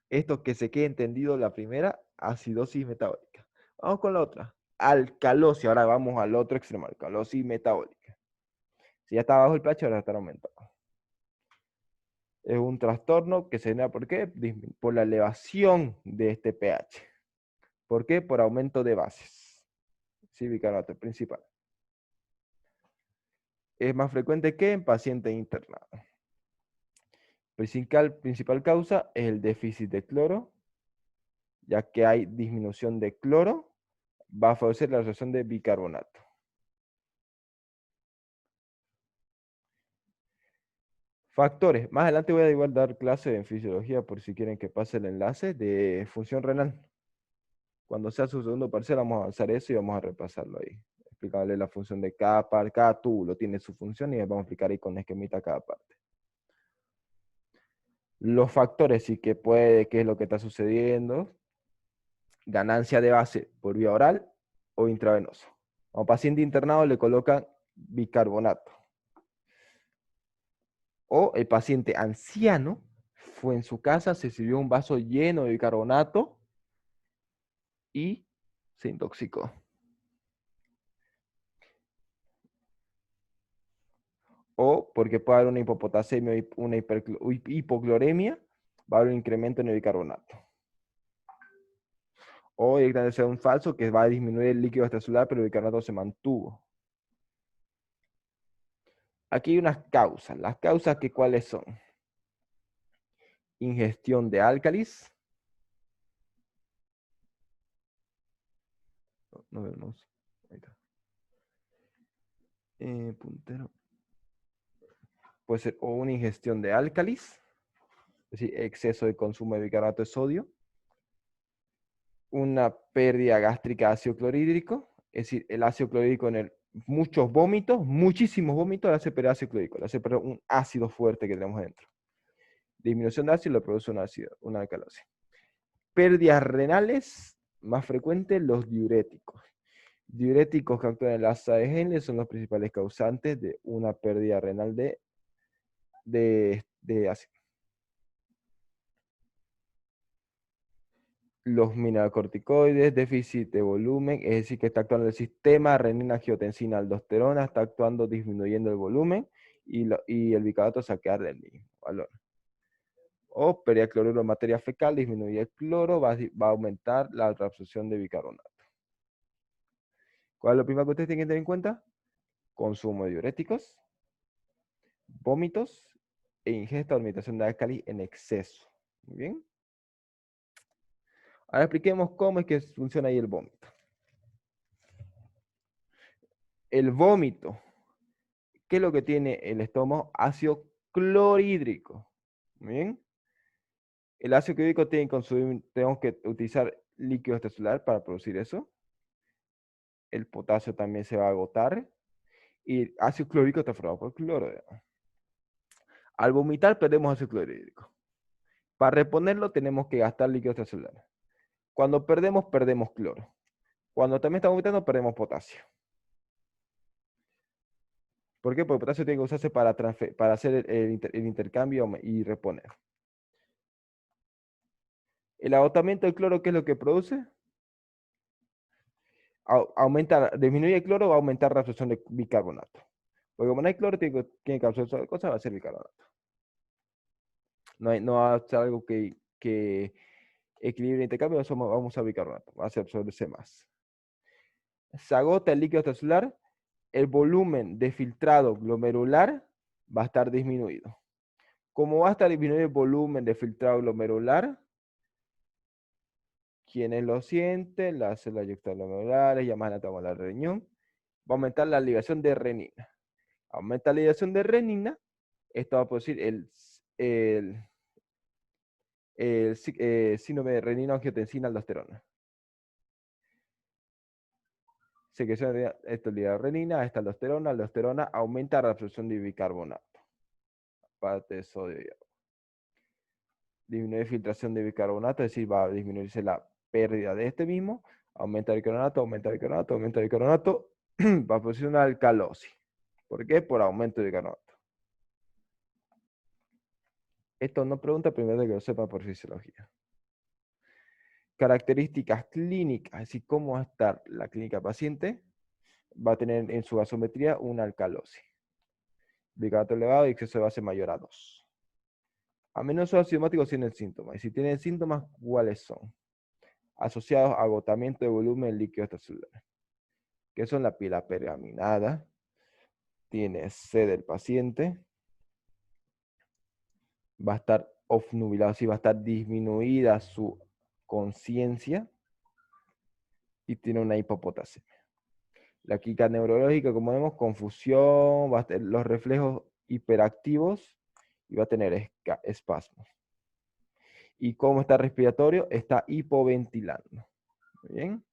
Esto que se quede entendido la primera, acidosis metabólica. Vamos con la otra. Alcalosis. Ahora vamos al otro extremo, alcalosis metabólica. Si ya está bajo el pH, ahora está aumentado. Es un trastorno que se genera, ¿por qué? Por la elevación de este pH. ¿Por qué? Por aumento de bases. Sí, bicarbonato principal. Es más frecuente que en pacientes internados. Principal causa es el déficit de cloro, ya que hay disminución de cloro, va a favorecer la absorción de bicarbonato. Factores. Más adelante voy a igual dar clase en fisiología por si quieren que pase el enlace de función renal. Cuando sea su segundo parcial vamos a avanzar eso y vamos a repasarlo ahí. Explicarle la función de cada parte, cada túbulo tiene su función y vamos a explicar ahí con esquemita cada parte. Los factores sí que puede, qué es lo que está sucediendo. Ganancia de base por vía oral o intravenoso. A un paciente internado le colocan bicarbonato. O el paciente anciano fue en su casa, se sirvió un vaso lleno de bicarbonato y se intoxicó. O porque puede haber una hipopotasemia, una hipocloremia, va a haber un incremento en el bicarbonato. O directamente sea un falso que va a disminuir el líquido extracelular, pero el bicarbonato se mantuvo. Aquí hay unas causas. Las causas, ¿cuáles son? Ingestión de álcalis. No vemos. Ahí está. Puntero. Puede ser o una ingestión de álcalis, es decir, exceso de consumo de bicarbonato de sodio. Una pérdida gástrica de ácido clorhídrico, es decir, el ácido clorhídrico en muchos vómitos, muchísimos vómitos, le hace perder ácido clorhídrico, le hace perder un ácido fuerte que tenemos dentro. Disminución de ácido le produce una alcalosis. Pérdidas renales, más frecuentes, los diuréticos. Diuréticos que actúan en la asa de Henle son los principales causantes de una pérdida renal de ácido. Los mineralocorticoides, déficit de volumen, es decir, que está actuando el sistema renina, angiotensina, aldosterona, está actuando disminuyendo el volumen y el bicarbonato se va a quedar del mismo valor. O pérdida de cloruro en materia fecal, disminuye el cloro, va a aumentar la reabsorción de bicarbonato. ¿Cuál es lo primero que ustedes tienen que tener en cuenta? Consumo de diuréticos, vómitos e ingesta o alimentación de álcalis en exceso. Muy bien. Ahora expliquemos cómo es que funciona ahí el vómito. El vómito, ¿qué es lo que tiene el estómago? Ácido clorhídrico. Muy bien. El ácido clorhídrico tenemos que utilizar líquido extracelular para producir eso. El potasio también se va a agotar. Y el ácido clorhídrico está formado por cloro. Al vomitar perdemos ácido clorhídrico. Para reponerlo tenemos que gastar líquido extracelular. Cuando perdemos cloro. Cuando también estamos vomitando, perdemos potasio. ¿Por qué? Porque el potasio tiene que usarse para hacer el intercambio y reponer. El agotamiento del cloro, ¿qué es lo que produce? Disminuye el cloro, va a aumentar la absorción de bicarbonato. Porque como no hay cloro, tiene que absorber otra cosa, va a ser bicarbonato. No va a ser algo que equilibre el intercambio, vamos a bicarbonato, va a absorberse más. Se agota el líquido extracelular, el volumen de filtrado glomerular va a estar disminuido. Como va a estar disminuido el volumen de filtrado glomerular, quienes lo sienten, las células extraglomerulares, llamadas la riñón, va a aumentar la liberación de renina. Aumenta la liberación de renina, esto va a producir el síndrome de renina-angiotensina aldosterona. Secreción de esto libera renina, esta aldosterona aumenta la absorción de bicarbonato. Aparte de sodio y agua. Disminuye filtración de bicarbonato, es decir, va a disminuirse la pérdida de este mismo, aumenta el bicarbonato, aumenta el bicarbonato, aumenta el bicarbonato, va a producir una alcalosis. ¿Por qué? Por aumento de bicarbonato. Esto no pregunta, primero que lo sepa por fisiología. Características clínicas, es decir, cómo va a estar la clínica paciente, va a tener en su gasometría una alcalosis. Bicarbonato elevado y exceso de base mayor a 2. A menos los asintomáticos tienen síntomas. Y si tienen síntomas, ¿cuáles son? Asociados a agotamiento de volumen líquido extracelular. Que son la pila pergaminada. Tiene sed del paciente. Va a estar obnubilado, sí, va a estar disminuida su conciencia. Y tiene una hipopotasemia. La clínica neurológica, como vemos, confusión, va a tener los reflejos hiperactivos y va a tener espasmos. ¿Y cómo está respiratorio? Está hipoventilando. Muy bien.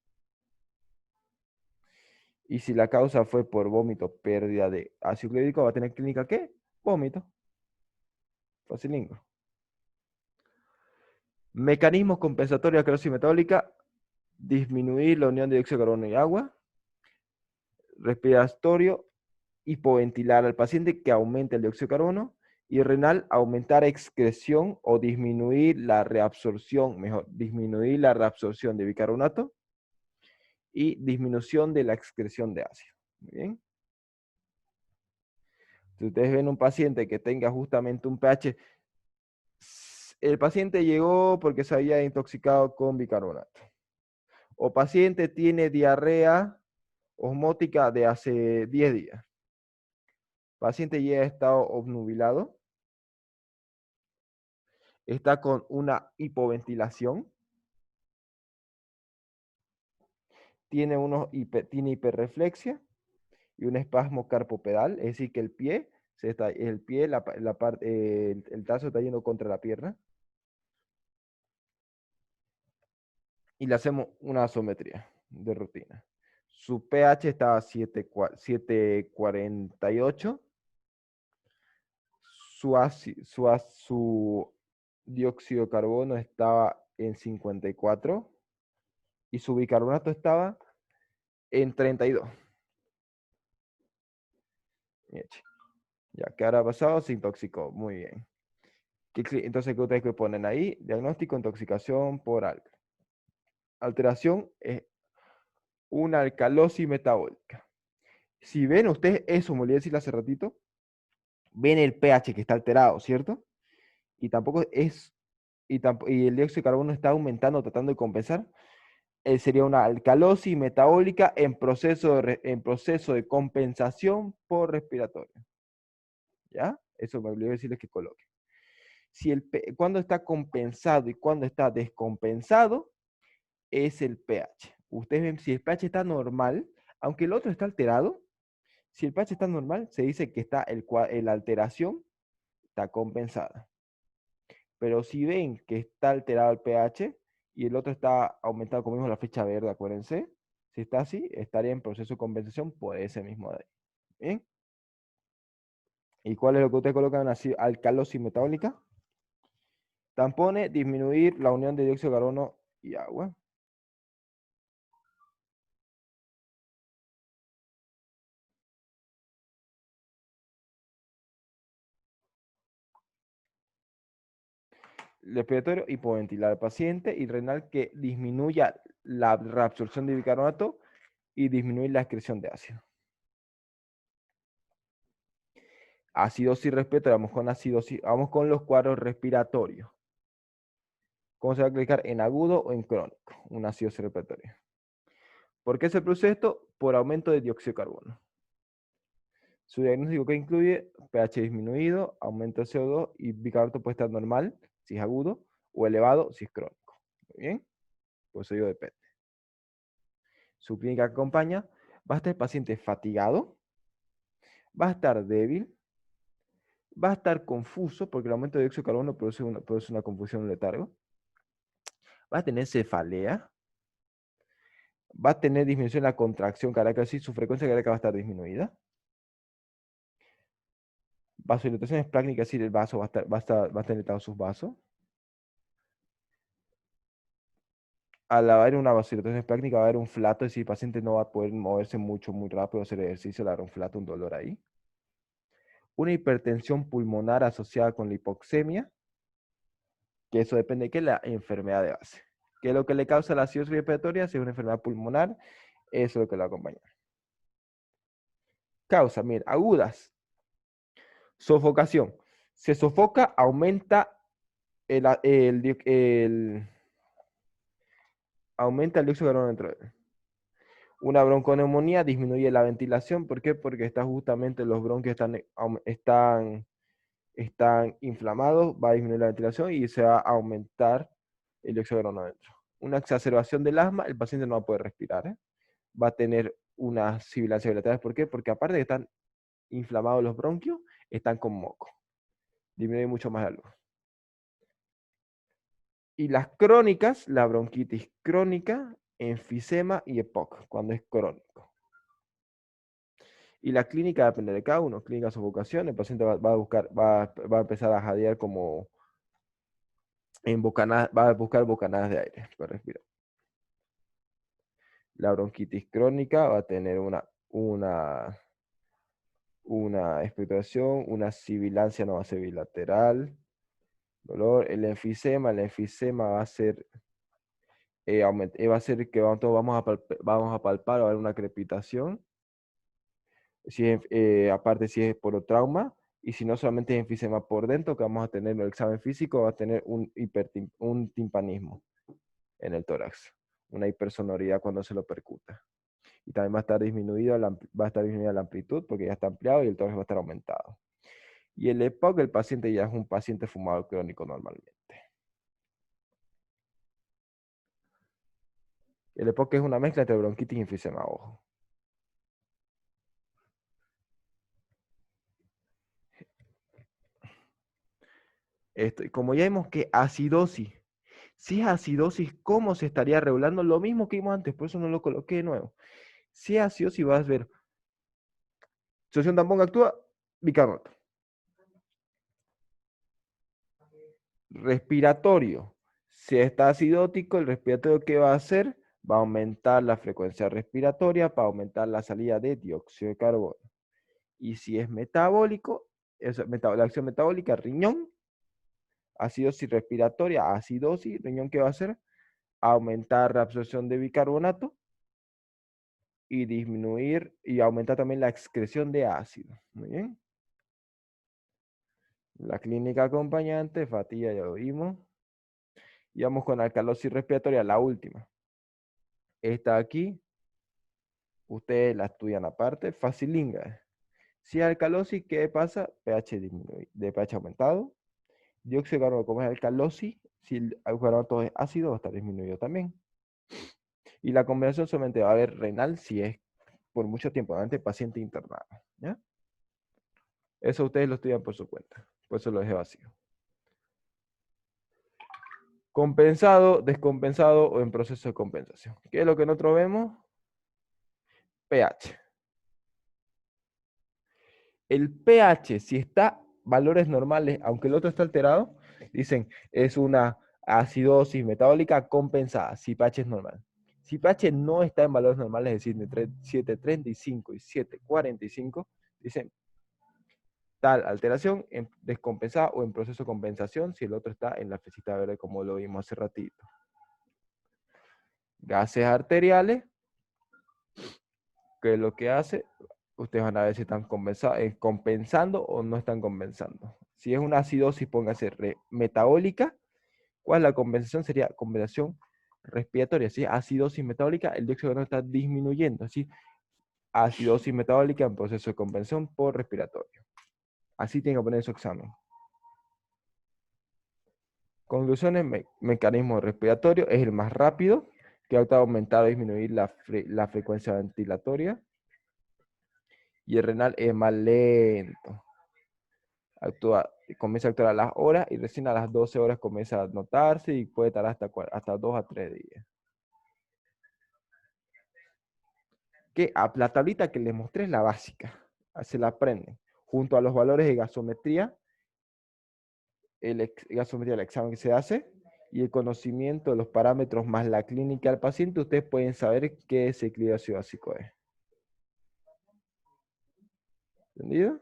Y si la causa fue por vómito, pérdida de ácido clorhídrico, va a tener clínica ¿qué? Vómito. Facilingo. Mecanismos compensatorios de esclerosis metabólica: disminuir la unión de dióxido de carbono y agua. Respiratorio, hipoventilar al paciente, que aumente el dióxido de carbono. Y renal, aumentar excreción o disminuir la reabsorción, disminuir la reabsorción de bicarbonato y disminución de la excreción de ácido. Muy bien. Si ustedes ven un paciente que tenga justamente un pH El paciente llegó porque se había intoxicado con bicarbonato. O paciente tiene diarrea osmótica de hace 10 días. Paciente llega a estado obnubilado. Está con una hipoventilación. Tiene hiperreflexia y un espasmo carpopedal, es decir, que el pie, el tazo está yendo contra la pierna. Y le hacemos una asometría de rutina. Su pH estaba 7,48. Su dióxido de carbono estaba en 54 y su bicarbonato estaba en 32. Ya, ¿qué habrá pasado? Se intoxicó. Muy bien. Entonces, ¿qué ustedes que ponen ahí? Diagnóstico, intoxicación por alga. Alteración es una alcalosis metabólica. Si ven ustedes eso, me olvidé decirle hace ratito, ven el pH que está alterado, ¿cierto? Y tampoco es, y el dióxido de carbono está aumentando, tratando de compensar. Sería una alcalosis metabólica en proceso de compensación por respiratorio. ¿Ya? Eso me olvidé decirles que coloque. Cuando está compensado y cuando está descompensado, es el pH. Ustedes ven, si el pH está normal, aunque el otro está alterado, si el pH está normal, se dice que está la alteración está compensada. Pero si ven que está alterado el pH y el otro está aumentado, como vimos la flecha verde, acuérdense, si está así, estaría en proceso de compensación por ese mismo de ahí. ¿Bien? ¿Y cuál es lo que ustedes colocan así? Alcalosis metabólica. Tampones, disminuir la unión de dióxido de carbono y agua. Respiratorio, hipoventilar al paciente, y renal, que disminuya la reabsorción de bicarbonato y disminuir la excreción de ácido. Acidosis respiratoria, vamos con los cuadros respiratorios. ¿Cómo se va a clicar? ¿En agudo o en crónico? Una acidosis respiratoria. ¿Por qué se produce esto? Por aumento de dióxido de carbono. Su diagnóstico, que incluye pH disminuido, aumento de CO2 y bicarbonato puede estar normal si es agudo o elevado si es crónico. Muy bien, pues eso depende. Su clínica que acompaña: va a estar el paciente fatigado, va a estar débil, va a estar confuso porque el aumento de dióxido de carbono produce una confusión, un letargo, va a tener cefalea, va a tener disminución en la contracción cardíaca, sí, su frecuencia cardíaca va a estar disminuida. Vasodilatación esplácnica, es decir, el vaso va a estar dilatado sus vasos. Al haber una vasodilatación esplácnica va a haber un flato, es decir, el paciente no va a poder moverse mucho, muy rápido, hacer ejercicio, le dará un flato, un dolor ahí. Una hipertensión pulmonar asociada con la hipoxemia, que eso depende de qué, la enfermedad de base. ¿Qué es lo que le causa la acidosis respiratoria? Si es una enfermedad pulmonar, eso es lo que la acompaña. Causa, mira, agudas. Sofocación. Se sofoca, aumenta aumenta el dióxido de carbono dentro de él. Una bronconeumonía disminuye la ventilación. ¿Por qué? Porque justamente los bronquios están inflamados, va a disminuir la ventilación y se va a aumentar el dióxido de carbono dentro. Una exacerbación del asma, el paciente no va a poder respirar, ¿eh? Va a tener unas sibilancias bilaterales. ¿Por qué? Porque aparte de que están inflamados los bronquios, están con moco. Disminuye mucho más la luz. Y las crónicas, la bronquitis crónica, enfisema y EPOC, cuando es crónico. Y la clínica depende de cada uno. Clínica sofocación, el paciente va a empezar a jadear como en bocanadas, va a buscar bocanadas de aire para respirar. La bronquitis crónica va a tener una expectoración, una sibilancia no va a ser bilateral, dolor. El enfisema va a ser que vamos a palpar, va a haber una crepitación. Aparte, si es por trauma, Y si no solamente es enfisema por dentro, que vamos a tener en el examen físico, va a tener un timpanismo en el tórax, una hipersonoridad cuando se lo percuta. Y también va a estar disminuida la amplitud porque ya está ampliado y el tórax va a estar aumentado. Y el EPOC, el paciente ya es un paciente fumador crónico normalmente. El EPOC es una mezcla entre bronquitis y enfisema, ojo. Como ya vimos que acidosis, si es acidosis, ¿cómo se estaría regulando? Lo mismo que vimos antes, por eso no lo coloqué de nuevo. Si es acidosis, vas a ver, solución tampón actúa, bicarbonato. Respiratorio, si está acidótico, el respiratorio, ¿qué va a hacer? Va a aumentar la frecuencia respiratoria para aumentar la salida de dióxido de carbono. Y si es metabólico, la acción metabólica, riñón, acidosis respiratoria, acidosis, riñón, ¿qué va a hacer? Aumentar la absorción de bicarbonato y disminuir y aumentar también la excreción de ácido. Muy bien. La clínica acompañante, fatiga, ya lo vimos. Y vamos con alcalosis respiratoria, la última. Esta aquí, ustedes la estudian aparte, facilinga. Si es alcalosis, ¿qué pasa? pH disminuido, de pH aumentado. Dióxido de carbono, como es alcalosis, si el carbonato es ácido, va a estar disminuido también. Y la combinación solamente va a haber renal si es por mucho tiempo durante paciente internado. ¿Ya? Eso ustedes lo estudian por su cuenta. Por eso lo dejé vacío. Compensado, descompensado o en proceso de compensación. ¿Qué es lo que nosotros vemos? pH. El pH, si está valores normales, aunque el otro está alterado, dicen es una acidosis metabólica compensada, si pH es normal. Si pH no está en valores normales, es decir, entre 7.35 y 7.45, dicen tal alteración en descompensada o en proceso de compensación si el otro está en la flechita verde como lo vimos hace ratito. Gases arteriales, que es lo que hace, ustedes van a ver si están compensando o no están compensando. Si es una acidosis, póngase metabólica. ¿Cuál es la compensación? Sería compensación respiratoria. Si es acidosis metabólica, el dióxido de carbono está disminuyendo. Así, acidosis metabólica en proceso de compensación por respiratorio. Así tiene que poner su examen. Conclusiones, mecanismo respiratorio es el más rápido, que va a aumentar o disminuir la frecuencia ventilatoria. Y el renal es más lento. Comienza a actuar a las horas y recién a las 12 horas comienza a notarse y puede tardar hasta 2 a 3 días. Que la tablita que les mostré es la básica. Se la aprenden. Junto a los valores de gasometría, gasometría, el examen que se hace, y el conocimiento de los parámetros más la clínica del paciente, ustedes pueden saber qué desequilibrio ácido básico es. ¿Entendido?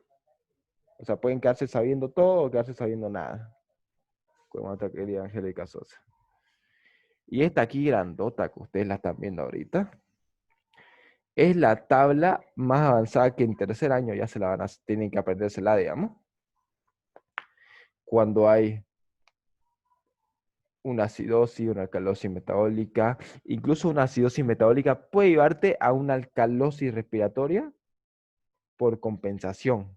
O sea, pueden quedarse sabiendo todo o quedarse sabiendo nada. Como otra querida Angélica Sosa. Y esta aquí grandota que ustedes la están viendo ahorita, es la tabla más avanzada que en tercer año ya tienen que aprendérsela, digamos. Cuando hay una acidosis, una alcalosis metabólica, incluso una acidosis metabólica puede llevarte a una alcalosis respiratoria por compensación.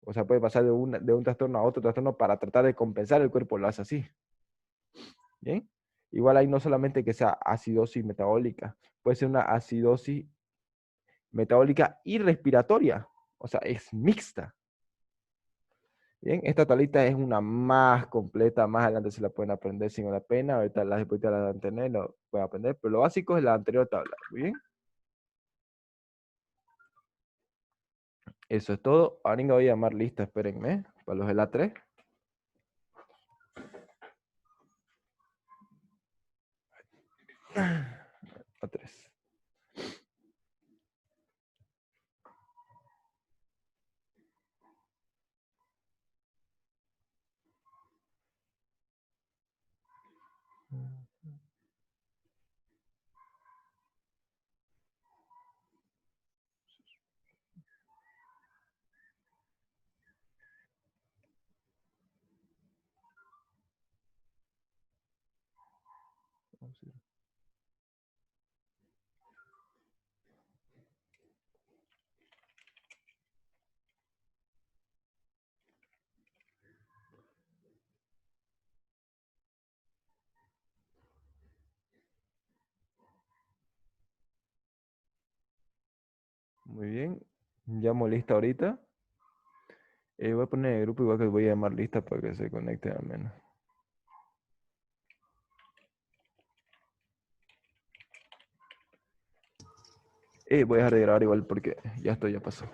O sea, puede pasar de un trastorno a otro trastorno para tratar de compensar, el cuerpo lo hace así. ¿Bien? Igual hay no solamente que sea acidosis metabólica, puede ser una acidosis metabólica y respiratoria. O sea, es mixta. Bien, esta tablita es una más completa, más adelante se la pueden aprender sin una pena, ahorita las después la van a tener, lo pueden aprender, pero lo básico es la anterior tabla. Bien, eso es todo. Ahora voy a llamar lista, espérenme, para los de la 3. La 3. Muy bien. Llamo lista ahorita. Voy a poner el grupo igual que voy a llamar lista para que se conecten al menos. Voy a dejar de grabar igual porque ya esto ya pasó.